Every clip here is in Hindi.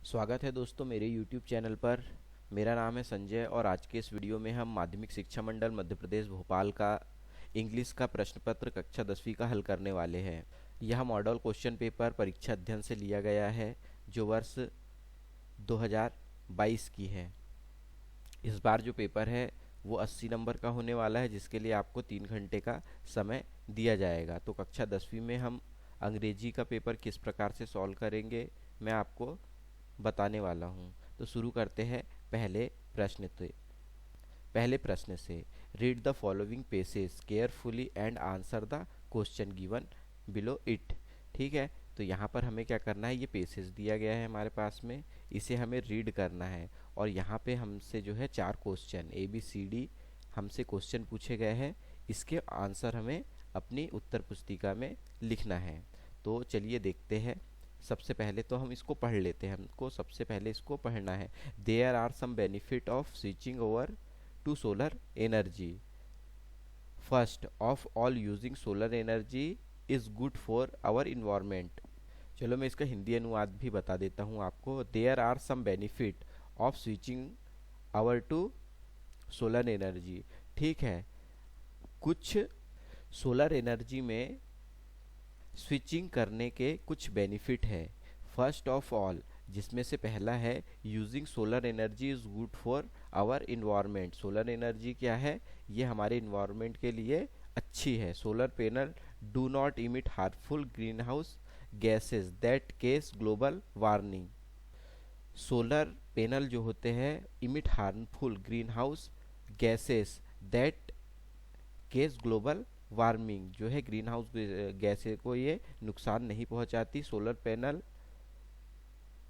स्वागत है दोस्तों मेरे YouTube चैनल पर। मेरा नाम है संजय और आज के इस वीडियो में हम माध्यमिक शिक्षा मंडल मध्य प्रदेश भोपाल का इंग्लिश का प्रश्न पत्र कक्षा 10वीं का हल करने वाले हैं। यह मॉडल क्वेश्चन पेपर परीक्षा अध्ययन से लिया गया है जो वर्ष 2022 की है। इस बार जो पेपर है वो 80 नंबर का होने वाला है जिसके लिए आपको 3 घंटे का समय दिया जाएगा। तो कक्षा 10वीं में हम अंग्रेजी का पेपर किस प्रकार से सॉल्व करेंगे मैं आपको बताने वाला हूँ। तो शुरू करते हैं पहले प्रश्न से। Read the following passage carefully and answer the question given below it. ठीक है, तो यहाँ पर हमें क्या करना है, ये पेसेस दिया गया है हमारे पास में, इसे हमें रीड करना है और यहाँ पे हमसे जो है 4 क्वेश्चन ABCD हमसे क्वेश्चन पूछे गए हैं। इसके आंसर हमें अपनी उत्तर पुस्तिका में लिखना है। तो चलिए देखते हैं। सबसे पहले तो हम इसको पढ़ लेते हैं, हमको सबसे पहले इसको पढ़ना है। There are some benefit of switching over to solar energy. First of all using solar energy is good for our environment. चलो मैं इसका हिंदी अनुवाद भी बता देता हूँ आपको। There are some benefit of switching our to solar energy. ठीक है, कुछ सोलर एनर्जी में स्विचिंग करने के कुछ बेनिफिट है। फर्स्ट ऑफ ऑल, जिसमें से पहला है using solar energy is good for our environment. Solar energy क्या है, ये हमारे इन्वायरमेंट के लिए अच्छी है। Solar panel do not emit harmful greenhouse gases that cause global warming. Solar panel जो होते हैं emit harmful greenhouse gases that cause global warming, जो है ग्रीन हाउस गैसें को ये नुकसान नहीं पहुंचाती। Solar panel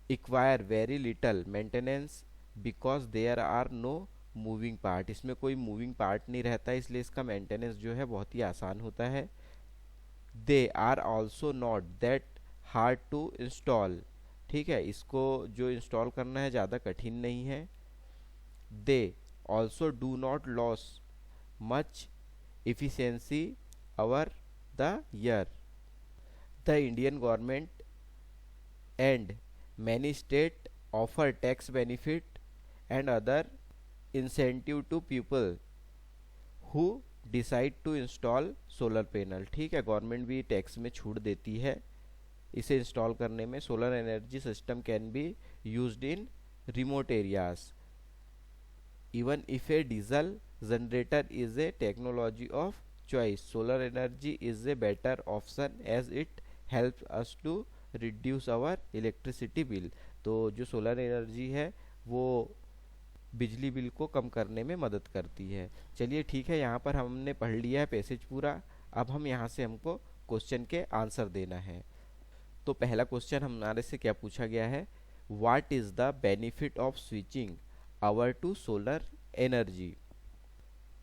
acquire very little maintenance because there are no moving part. इसमें कोई मूविंग पार्ट नहीं रहता इसलिए इसका मेंटेनेंस जो है बहुत ही आसान होता है। They are also not that hard to install. ठीक है, इसको जो इंस्टॉल करना है ज़्यादा कठिन नहीं है। They also do not loss much efficiency over the year. The Indian government and many state offer tax benefit and other incentive to people who decide to install solar panel। ठीक है, गवर्नमेंट भी टैक्स में छूट देती है इसे इंस्टॉल करने में। Solar energy system can be used in remote areas even if a diesel generator is a technology of choice. Solar energy is a better option as it helps us to reduce our electricity bill। तो जो सोलर एनर्जी है वो बिजली बिल को कम करने में मदद करती है। चलिए ठीक है, यहाँ पर हमने पढ़ लिया है पैसेज पूरा। अब हम यहाँ से हमको क्वेश्चन के आंसर देना है। तो पहला क्वेश्चन हमारे से क्या पूछा गया है, what is the benefit of switching our to solar energy.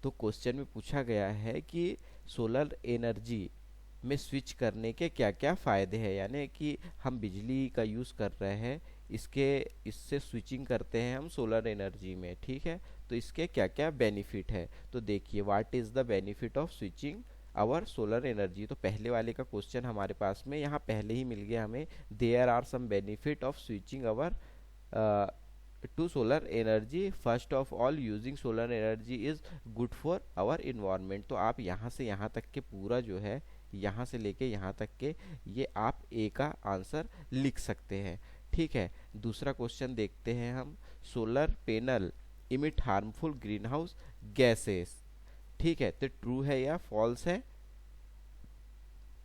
तो क्वेश्चन में पूछा गया है कि सोलर एनर्जी में स्विच करने के क्या क्या फ़ायदे हैं, यानी कि हम बिजली का यूज़ कर रहे हैं, इससे स्विचिंग करते हैं हम सोलर एनर्जी में। ठीक है, तो इसके क्या क्या बेनिफिट है। तो देखिए, what is the benefit of switching our solar energy. तो पहले वाले का क्वेश्चन हमारे पास में यहाँ पहले ही मिल गया हमें। There are some benefit of switching our to solar energy. First of all using solar energy is good for our environment. तो आप यहाँ से यहाँ तक के पूरा जो है, यहाँ से लेके यहाँ तक के, ये आप ए का आंसर लिख सकते हैं। ठीक है, दूसरा क्वेश्चन देखते हैं हम। Solar panel emit harmful greenhouse gases. ठीक है, तो ट्रू है या फॉल्स है।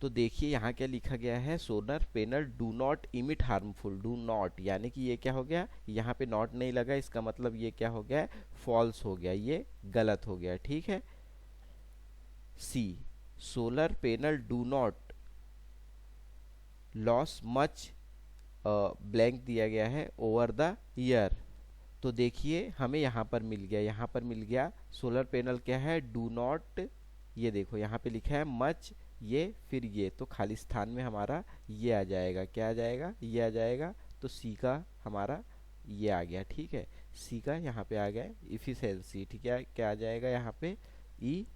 तो देखिए यहाँ क्या लिखा गया है, solar panel do not emit harmful. Do not यानी कि ये क्या हो गया, यहाँ पे नॉट नहीं लगा, इसका मतलब ये क्या हो गया, फॉल्स हो गया, ये गलत हो गया। ठीक है। See, solar panel do not loss much, blank दिया गया है, ओवर द ईयर। तो देखिए हमें यहाँ पर मिल गया, यहाँ पर मिल गया सोलर पैनल क्या है, डू नॉट, ये देखो यहाँ पे लिखा है मच, ये फिर ये, तो खाली स्थान में हमारा ये आ जाएगा, क्या आ जाएगा, ये आ जाएगा। तो सी का हमारा ये आ गया। ठीक है, सी का यहाँ पे आ गया इफिशियंसी। ठीक है, क्या आ जाएगा यहाँ पे, ई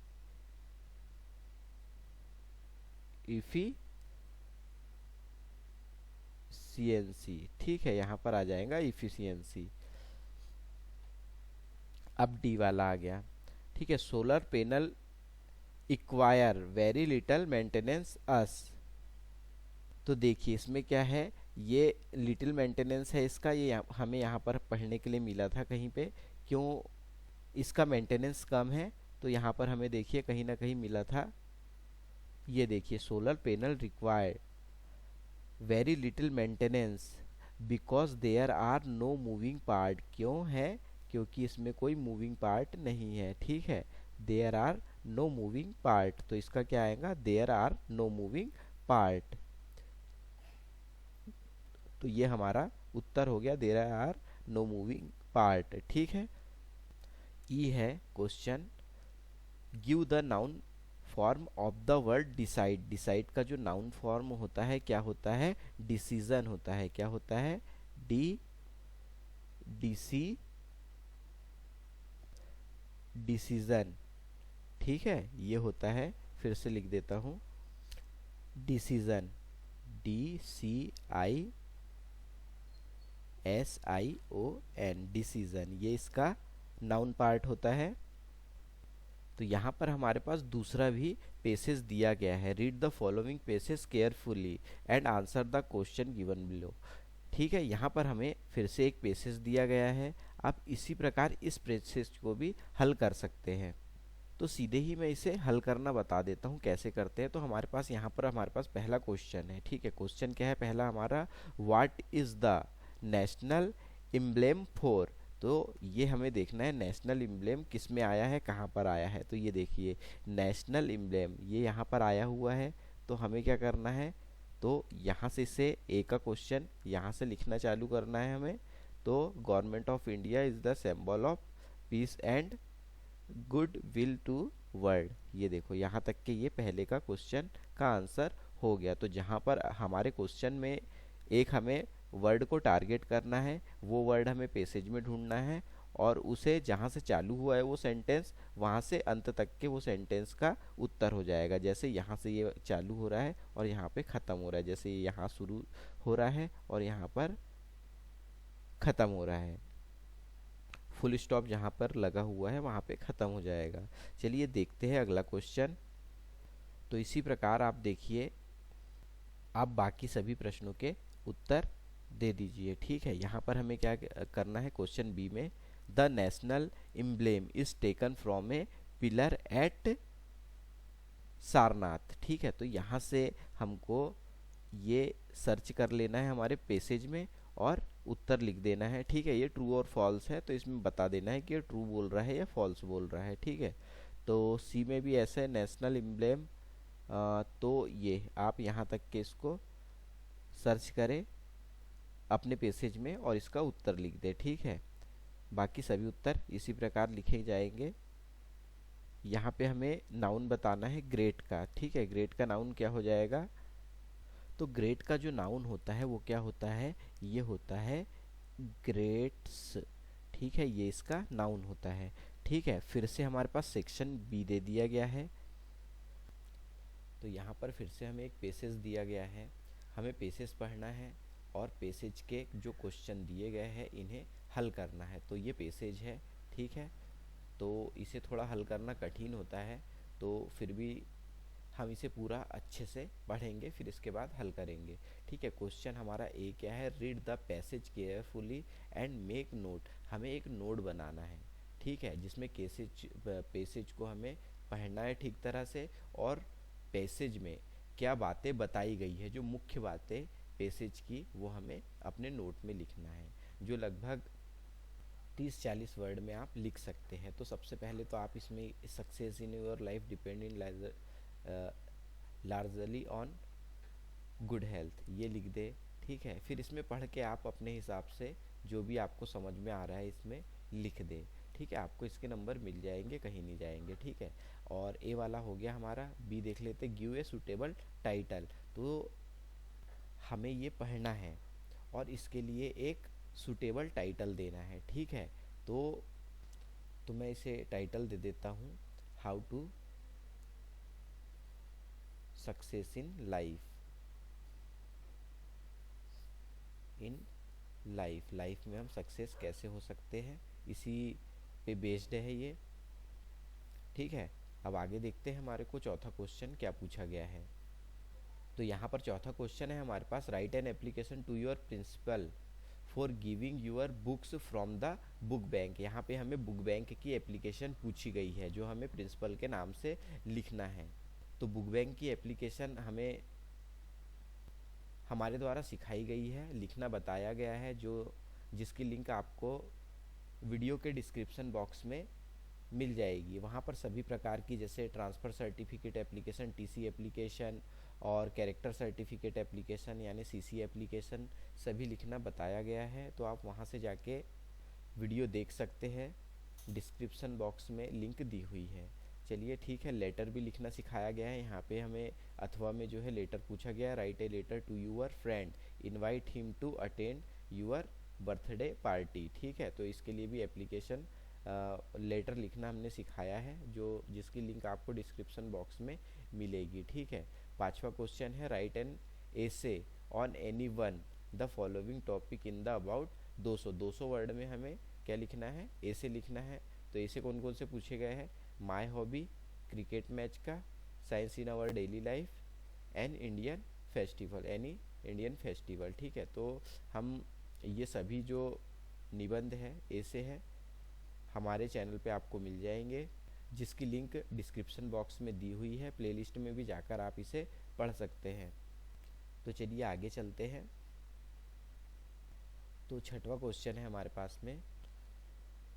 इफिशियंसी, ठीक है, यहाँ पर आ जाएगा इफिशियंसी। अब डी वाला आ गया, ठीक है, solar panel acquire very little maintenance us. तो देखिए इसमें क्या है, ये लिटिल मेंटेनेंस है इसका, ये हमें यहाँ पर पढ़ने के लिए मिला था कहीं पे, क्यों इसका मेंटेनेंस कम है। तो यहाँ पर हमें देखिए कहीं ना कहीं मिला था, ये देखिए solar panel required very little maintenance because there are no moving part. क्यों है, क्योंकि इसमें कोई मूविंग पार्ट नहीं है, ठीक है, there are no moving part, तो इसका क्या आएगा, there are no moving part. तो ये हमारा उत्तर हो गया, there are no moving part, ठीक है। ई है question, give the noun form of the word decide. Decide का जो नाउन फॉर्म होता है क्या होता है, डिसीजन होता है, क्या होता है, डी डिसी डिसीजन, ठीक है, ये होता है। फिर से लिख देता हूं, डिसीजन, DCISION, डिसीजन, ये इसका नाउन पार्ट होता है। तो यहाँ पर हमारे पास दूसरा भी पेसेज दिया गया है, read the following passage carefully and answer the question given below. ठीक है, यहाँ पर हमें फिर से एक पेसेज दिया गया है, आप इसी प्रकार इस पेसेज को भी हल कर सकते हैं। तो सीधे ही मैं इसे हल करना बता देता हूँ कैसे करते हैं। तो हमारे पास यहाँ पर हमारे पास पहला क्वेश्चन है, ठीक है, क्वेश्चन क्या है पहला हमारा, what is the national emblem for. तो ये हमें देखना है नेशनल एम्ब्लेम किस में आया है, कहाँ पर आया है। तो ये देखिए नेशनल एम्ब्लेम ये यहाँ पर आया हुआ है, तो हमें क्या करना है, तो यहाँ से इसे ए का क्वेश्चन यहाँ से लिखना चालू करना है हमें। तो government of India is the symbol of peace and good will to world. ये देखो यहाँ तक के ये पहले का क्वेश्चन का आंसर हो गया। तो जहाँ पर हमारे क्वेश्चन में एक हमें वर्ड को टारगेट करना है, वो वर्ड हमें पैसेज में ढूंढना है, और उसे जहाँ से चालू हुआ है वो सेंटेंस वहाँ से अंत तक के वो सेंटेंस का उत्तर हो जाएगा। जैसे यहाँ से ये चालू हो रहा है और यहाँ पे ख़त्म हो रहा है, जैसे ये यहाँ शुरू हो रहा है और यहाँ पर ख़त्म हो रहा है, फुल स्टॉप जहाँ पर लगा हुआ है वहाँ पे ख़त्म हो जाएगा। चलिए देखते हैं अगला क्वेश्चन। तो इसी प्रकार आप देखिए, आप बाकी सभी प्रश्नों के उत्तर दे दीजिए, ठीक है। यहाँ पर हमें क्या करना है, क्वेश्चन बी में the national emblem is taken from a pillar at Sarnath, ठीक है। तो यहाँ से हमको ये सर्च कर लेना है हमारे पैसेज में और उत्तर लिख देना है, ठीक है। ये ट्रू और फॉल्स है तो इसमें बता देना है कि ये ट्रू बोल रहा है या फॉल्स बोल रहा है, ठीक है। तो सी में भी ऐसा है नेशनल एम्ब्लेम, तो ये आप यहाँ तक के इसको सर्च करें अपने पैसेज में और इसका उत्तर लिख दे, ठीक है। बाकी सभी उत्तर इसी प्रकार लिखे जाएंगे। यहाँ पे हमें नाउन बताना है ग्रेट का, ठीक है। ग्रेट का नाउन क्या हो जाएगा, तो ग्रेट का जो नाउन होता है वो क्या होता है, ये होता है ग्रेट्स, ठीक है, ये इसका नाउन होता है, ठीक है। फिर से हमारे पास सेक्शन बी दे दिया गया है। तो यहाँ पर फिर से हमें एक पैसेज दिया गया है, हमें पैसेज पढ़ना है और पैसेज के जो क्वेश्चन दिए गए हैं इन्हें हल करना है। तो ये पैसेज है, ठीक है। तो इसे थोड़ा हल करना कठिन होता है, तो फिर भी हम इसे पूरा अच्छे से पढ़ेंगे फिर इसके बाद हल करेंगे, ठीक है। क्वेश्चन हमारा ए क्या है, read the passage carefully and make note. हमें एक नोट बनाना है, ठीक है, जिसमें पैसेज को हमें पढ़ना है ठीक तरह से, और पैसेज में क्या बातें बताई गई है, जो मुख्य बातें पैसेज की, वो हमें अपने नोट में लिखना है, जो लगभग 30-40 वर्ड में आप लिख सकते हैं। तो सबसे पहले तो आप इसमें success in your life depend in largely on good health, ये लिख दे, ठीक है। फिर इसमें पढ़ के आप अपने हिसाब से जो भी आपको समझ में आ रहा है इसमें लिख दे, ठीक है। आपको इसके नंबर मिल जाएंगे, कहीं नहीं जाएंगे, ठीक है। और ए वाला हो गया हमारा, बी देख लेते, गिव ए सुटेबल टाइटल। तो हमें ये पढ़ना है और इसके लिए एक सुटेबल टाइटल देना है, ठीक है। तो मैं इसे टाइटल दे देता हूँ, how to success in life. In life, life में हम सक्सेस कैसे हो सकते हैं, इसी पे बेस्ड है ये। ठीक है, अब आगे देखते हैं हमारे को चौथा क्वेश्चन क्या पूछा गया है। तो यहाँ पर चौथा क्वेश्चन है हमारे पास, write an application to your principal for giving your books from the book bank. यहाँ पे हमें बुक बैंक की एप्लीकेशन पूछी गई है जो हमें प्रिंसिपल के नाम से लिखना है। तो बुक बैंक की एप्लीकेशन हमें हमारे द्वारा सिखाई गई है, लिखना बताया गया है, जो जिसकी लिंक आपको वीडियो के डिस्क्रिप्शन बॉक्स में मिल जाएगी। वहाँ पर सभी प्रकार की जैसे transfer certificate application, TC application और कैरेक्टर सर्टिफिकेट एप्लीकेशन यानी सीसी एप्लीकेशन सभी लिखना बताया गया है। तो आप वहाँ से जाके वीडियो देख सकते हैं, डिस्क्रिप्शन बॉक्स में लिंक दी हुई है। चलिए ठीक है, लेटर भी लिखना सिखाया गया है। यहाँ पे हमें अथवा में जो है लेटर पूछा गया है, write a letter to your friend, invite him to attend your birthday party. ठीक है, तो इसके लिए भी एप्लीकेशन लेटर लिखना हमने सिखाया है, जो जिसकी लिंक आपको डिस्क्रिप्शन बॉक्स में मिलेगी। ठीक है, पांचवा क्वेश्चन है, right an essay on any one the following topic in the about 200 word में हमें क्या लिखना है, ऐसे लिखना है। तो ऐसे कौन कौन से पूछे गए हैं, माय हॉबी, क्रिकेट मैच का, science in our daily life, an Indian festival, any Indian festival. ठीक है, तो हम ये सभी जो निबंध है, ऐसे है, हमारे चैनल पे आपको मिल जाएंगे, जिसकी लिंक डिस्क्रिप्शन बॉक्स में दी हुई है। प्लेलिस्ट में भी जाकर आप इसे पढ़ सकते हैं। तो चलिए आगे चलते हैं। तो छठवां क्वेश्चन है हमारे पास में,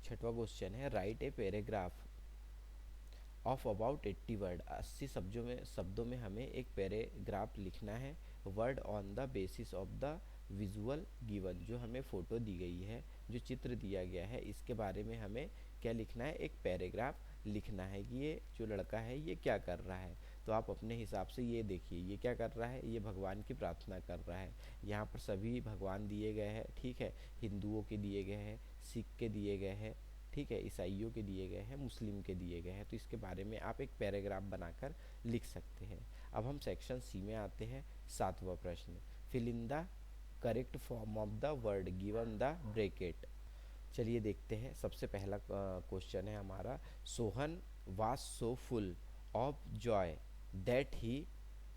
छठवां क्वेश्चन है, write a paragraph of about 80 word. 80 शब्दों में हमें एक पैराग्राफ लिखना है। Word on the basis of the visual given, जो हमें फ़ोटो दी गई है, जो चित्र दिया गया है, इसके बारे में हमें क्या लिखना है, एक पैराग्राफ लिखना है कि ये जो लड़का है ये क्या कर रहा है। तो आप अपने हिसाब से ये देखिए, ये क्या कर रहा है, ये भगवान की प्रार्थना कर रहा है। यहाँ पर सभी भगवान दिए गए हैं। ठीक है, हिंदुओं के दिए गए हैं, सिख के दिए गए हैं, ठीक है, ईसाइयों के दिए गए हैं, मुस्लिम के दिए गए हैं। तो इसके बारे में आप एक पैराग्राफ बनाकर लिख सकते हैं। अब हम सेक्शन सी में आते हैं। सातवां प्रश्न, fill in the correct form of the word given the bracket. चलिए देखते हैं। सबसे पहला क्वेश्चन है हमारा, Sohan was so full of joy that he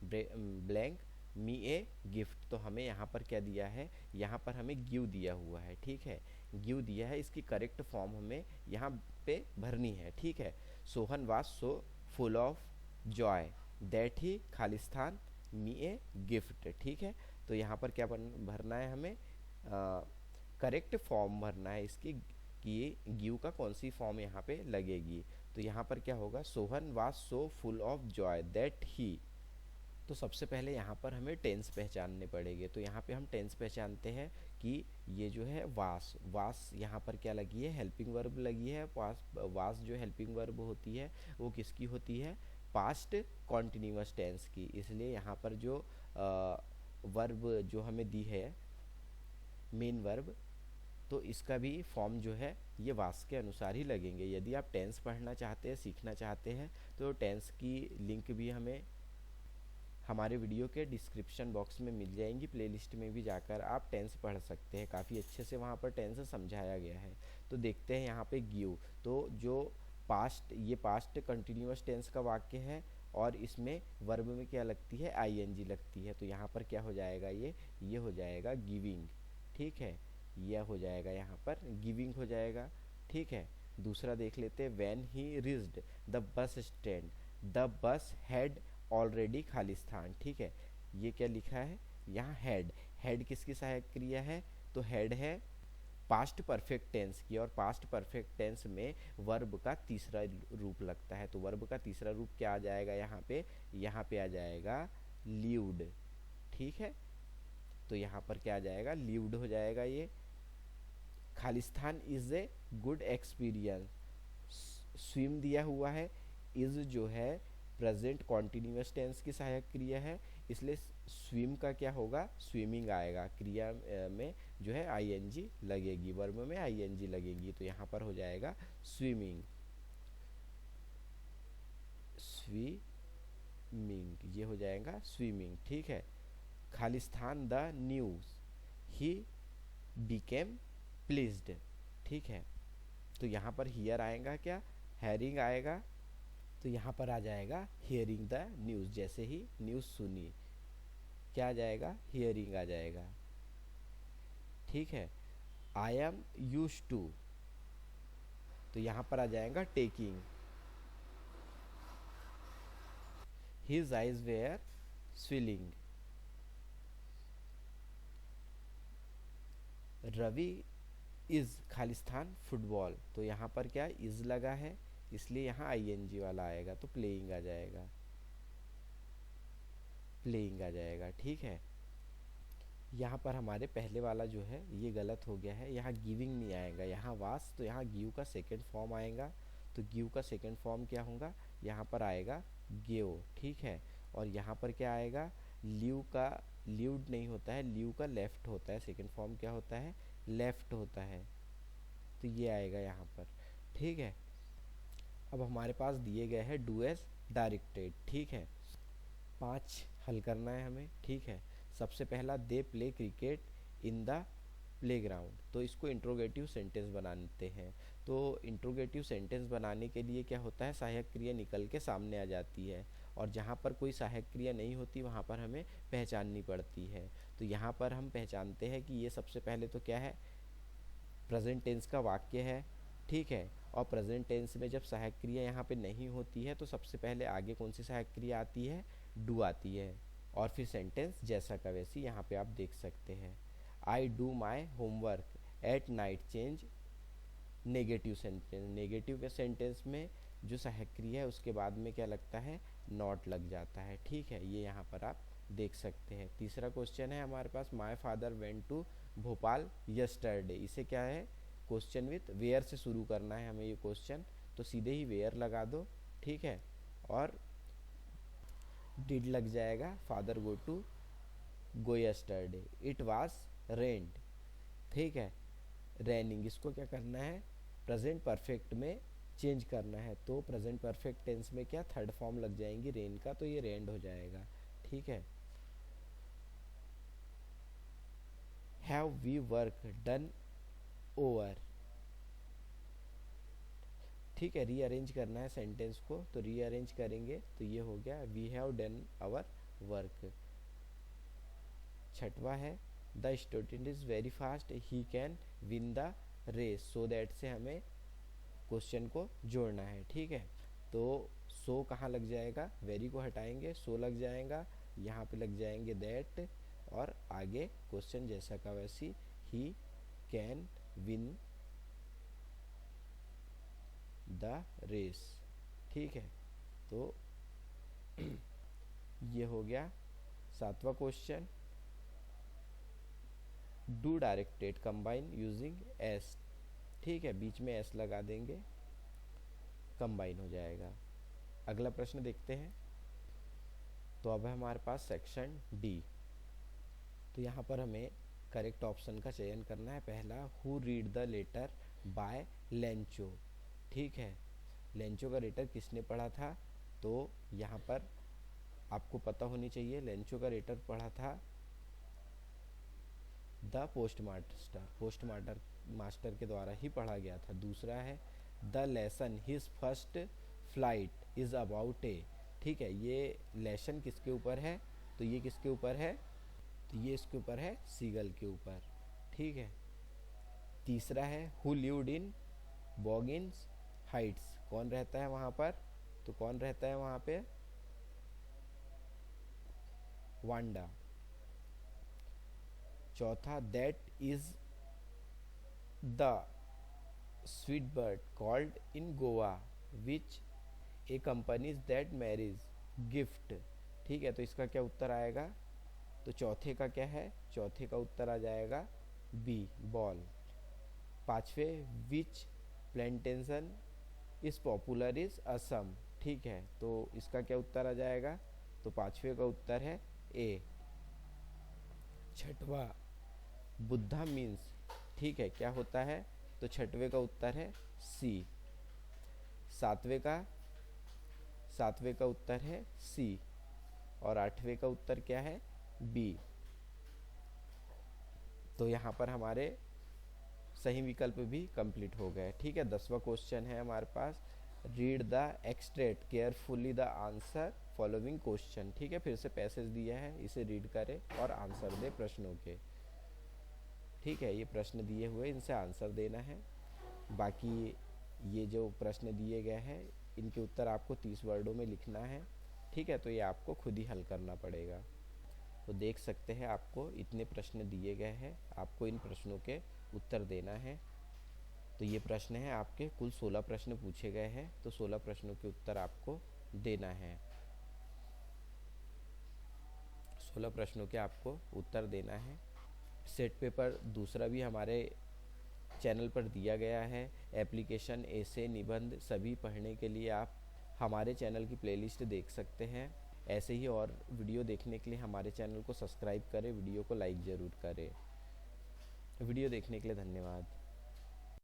blank me a gift. तो हमें यहाँ पर क्या दिया है, यहाँ पर हमें गिव दिया हुआ है। ठीक है, गिव दिया है, इसकी करेक्ट फॉर्म हमें यहाँ पे भरनी है। ठीक है, Sohan was so full of joy that he Khalistan me a gift. ठीक है, तो यहाँ पर क्या भरना है, हमें करेक्ट फॉर्म भरना है इसकी, कि गिव का कौन सी फॉर्म यहाँ पे लगेगी। तो यहाँ पर क्या होगा, Sohan was so full of joy that ही। तो सबसे पहले यहाँ पर हमें टेंस पहचानने पड़ेंगे। तो यहाँ पे हम टेंस पहचानते हैं कि ये जो है वास, वास यहाँ पर क्या लगी है, हेल्पिंग वर्ब लगी है। वास जो हेल्पिंग वर्ब होती है वो किसकी होती है, पास्ट कॉन्टिन्यूअस टेंस की। इसलिए यहाँ पर जो वर्ब जो हमें दी है, मेन वर्ब, तो इसका भी फॉर्म जो है ये वास के अनुसार ही लगेंगे। यदि आप टेंस पढ़ना चाहते हैं, सीखना चाहते हैं, तो टेंस की लिंक भी हमें हमारे वीडियो के डिस्क्रिप्शन बॉक्स में मिल जाएंगी। प्लेलिस्ट में भी जाकर आप टेंस पढ़ सकते हैं, काफ़ी अच्छे से वहाँ पर टेंस समझाया गया है। तो देखते हैं यहाँ पे गिव, तो जो पास्ट, ये पास्ट कंटिन्यूअस टेंस का वाक्य है और इसमें वर्ब में क्या लगती है, आईएनजी लगती है। तो यहाँ पर क्या हो जाएगा, ये हो जाएगा गिविंग। ठीक है, यह हो जाएगा, यहाँ पर गिविंग हो जाएगा। ठीक है, दूसरा देख लेते हैं, when he reached the bus stand the bus had already Khalistan. ठीक है, ये क्या लिखा है यहाँ, हैड, हैड किसकी सहायक क्रिया है, तो हैड है पास्ट परफेक्ट टेंस की, और पास्ट परफेक्ट टेंस में वर्ब का तीसरा रूप लगता है। तो वर्ब का तीसरा रूप क्या आ जाएगा यहाँ पे आ जाएगा लीव्ड। ठीक है, तो यहाँ पर क्या आ जाएगा, लीव्ड हो जाएगा। ये Khalistan is a good experience, swim दिया हुआ है, इज जो है प्रेजेंट कॉन्टिन्यूअस टेंस की सहायक क्रिया है, इसलिए स्विम का क्या होगा, स्विमिंग आएगा। क्रिया में जो है आईएनजी लगेगी, वर्ब में आईएनजी लगेगी। तो यहाँ पर हो जाएगा स्विमिंग, स्विमिंग, ये हो जाएगा स्विमिंग। ठीक है, Khalistan the news he became pleased. ठीक है, तो यहाँ पर हियर आएगा क्या, हैरिंग आएगा, तो यहाँ पर आ जाएगा हियरिंग द न्यूज़। जैसे ही न्यूज़ सुनी, क्या आ जाएगा, हियरिंग आ जाएगा। ठीक है, आई एम यूज टू, तो यहाँ पर आ जाएगा taking. His eyes were swelling. Ravi is Khalistan football, तो यहाँ पर क्या इज लगा है, इसलिए यहाँ आईएनजी वाला आएगा, तो प्लेइंग आ जाएगा, प्लेइंग आ जाएगा। ठीक है, यहाँ पर हमारे पहले वाला जो है ये गलत हो गया है, यहाँ गिविंग नहीं आएगा, यहाँ वास, तो यहाँ गिव का सेकंड फॉर्म आएगा। तो गिव का सेकंड फॉर्म क्या होगा, यहाँ पर आएगा गेव। ठीक है, और यहाँ पर क्या आएगा, लीव का, लीव्ड नहीं होता है, लीव का लेफ्ट होता है, सेकंड फॉर्म क्या होता है, लेफ्ट होता है, तो ये आएगा यहाँ पर। ठीक है, अब हमारे पास दिए गए हैं डू एज डायरेक्टेड। ठीक है, 5 हल करना है हमें। ठीक है, सबसे पहला they play cricket in the playground, तो इसको इंट्रोगेटिव सेंटेंस बनाते हैं। तो इंट्रोगेटिव सेंटेंस बनाने के लिए क्या होता है, सहायक क्रिया निकल के सामने आ जाती है, और जहाँ पर कोई सहायक क्रिया नहीं होती वहाँ पर हमें पहचाननी पड़ती है। तो यहाँ पर हम पहचानते हैं कि ये सबसे पहले तो क्या है, प्रेजेंट टेंस का वाक्य है। ठीक है, और प्रेजेंट टेंस में जब सहायक क्रिया यहाँ पे नहीं होती है तो सबसे पहले आगे कौन सी सहायक क्रिया आती है, डू आती है, और फिर सेंटेंस जैसा का वैसी यहाँ पे आप देख सकते हैं। I do my homework at night change negative sentence, negative के सेंटेंस में जो सहायक क्रिया है उसके बाद में क्या लगता है, नॉट लग जाता है। ठीक है, ये यहाँ पर आप देख सकते हैं। तीसरा क्वेश्चन है हमारे पास, my father went to Bhopal yesterday, इसे क्या है, क्वेश्चन विथ वेयर से शुरू करना है हमें ये क्वेश्चन, तो सीधे ही वेयर लगा दो। ठीक है, और डिड लग जाएगा, father go to go yesterday, it was rained. ठीक है, रेनिंग, इसको क्या करना है, प्रेजेंट परफेक्ट में चेंज करना है, तो प्रेजेंट परफेक्ट टेंस में क्या थर्ड फॉर्म लग जाएंगी रेन का, तो ये रेंड हो जाएगा। ठीक है, have we work done over. ठीक है, रीअरेंज करना है सेंटेंस को, तो रीअरेंज करेंगे तो ये हो गया, we have done our work. छठवा है, the student is very fast he can win the race, so that से हमें क्वेश्चन को जोड़ना है। ठीक है, तो सो कहाँ लग जाएगा, वेरी को हटाएंगे, सो लग जाएगा, यहाँ पे लग जाएंगे दैट, और आगे क्वेश्चन जैसा का वैसी, he can win the race. ठीक है, तो ये हो गया 7वां question, do directed combine using s. ठीक है, बीच में एस लगा देंगे, कंबाइन हो जाएगा। अगला प्रश्न देखते हैं, तो अब है हमारे पास सेक्शन डी, तो यहाँ पर हमें करेक्ट ऑप्शन का चयन करना है। पहला, who read the letter by Lencho. ठीक है, लेंचो का लेटर किसने पढ़ा था, तो यहाँ पर आपको पता होनी चाहिए, लेंचो का लेटर पढ़ा था the postmaster, postmaster के द्वारा ही पढ़ा गया था। दूसरा है, the lesson his first flight is about a. ठीक है, ये लेसन किसके ऊपर है, तो ये किसके ऊपर है, तो ये इसके ऊपर है, सीगल के ऊपर। ठीक है, तीसरा है, हु लिव्ड इन बॉगिन्स हाइट्स, कौन रहता है वहाँ पर, तो कौन रहता है वहाँ पे, वांडा। चौथा, that is the sweet bird called in Goa which A companies that marriage gift. ठीक है, तो इसका क्या उत्तर आएगा, तो चौथे का क्या है, चौथे का उत्तर आ जाएगा बी, बॉल। पांचवे, विच प्लेंटेशन इज पॉपुलर इज असम। ठीक है, तो इसका क्या उत्तर आ जाएगा, तो पांचवे का उत्तर है ए। छठवा, बुद्धा मीन्स, ठीक है, क्या होता है, तो छठवे का उत्तर है सी। सातवें का सातवें का उत्तर है सी, और आठवें का उत्तर क्या है, बी। तो यहाँ पर हमारे सही विकल्प भी कंप्लीट हो गए। ठीक है, 10वां क्वेश्चन है हमारे पास, read the extract carefully the answer following question. ठीक है, फिर से पैसेज दिया है, इसे रीड करें और आंसर दे प्रश्नों के। ठीक है, ये प्रश्न दिए हुए, इनसे आंसर देना है। बाकी ये जो प्रश्न दिए गए हैं इनके उत्तर आपको 30 वर्डों में लिखना है। ठीक है, तो ये आपको खुद ही हल करना पड़ेगा। तो देख सकते हैं आपको इतने प्रश्न दिए गए हैं, आपको इन प्रश्नों के उत्तर देना है। तो ये प्रश्न है आपके, कुल 16 प्रश्न पूछे गए हैं, तो 16 प्रश्नों के उत्तर आपको देना है। 16 प्रश्नों के आपको उत्तर देना है। सेट पेपर दूसरा भी हमारे चैनल पर दिया गया है। एप्लीकेशन, ऐसे, निबंध सभी पढ़ने के लिए आप हमारे चैनल की प्लेलिस्ट देख सकते हैं। ऐसे ही और वीडियो देखने के लिए हमारे चैनल को सब्सक्राइब करें, वीडियो को लाइक ज़रूर करें। वीडियो देखने के लिए धन्यवाद।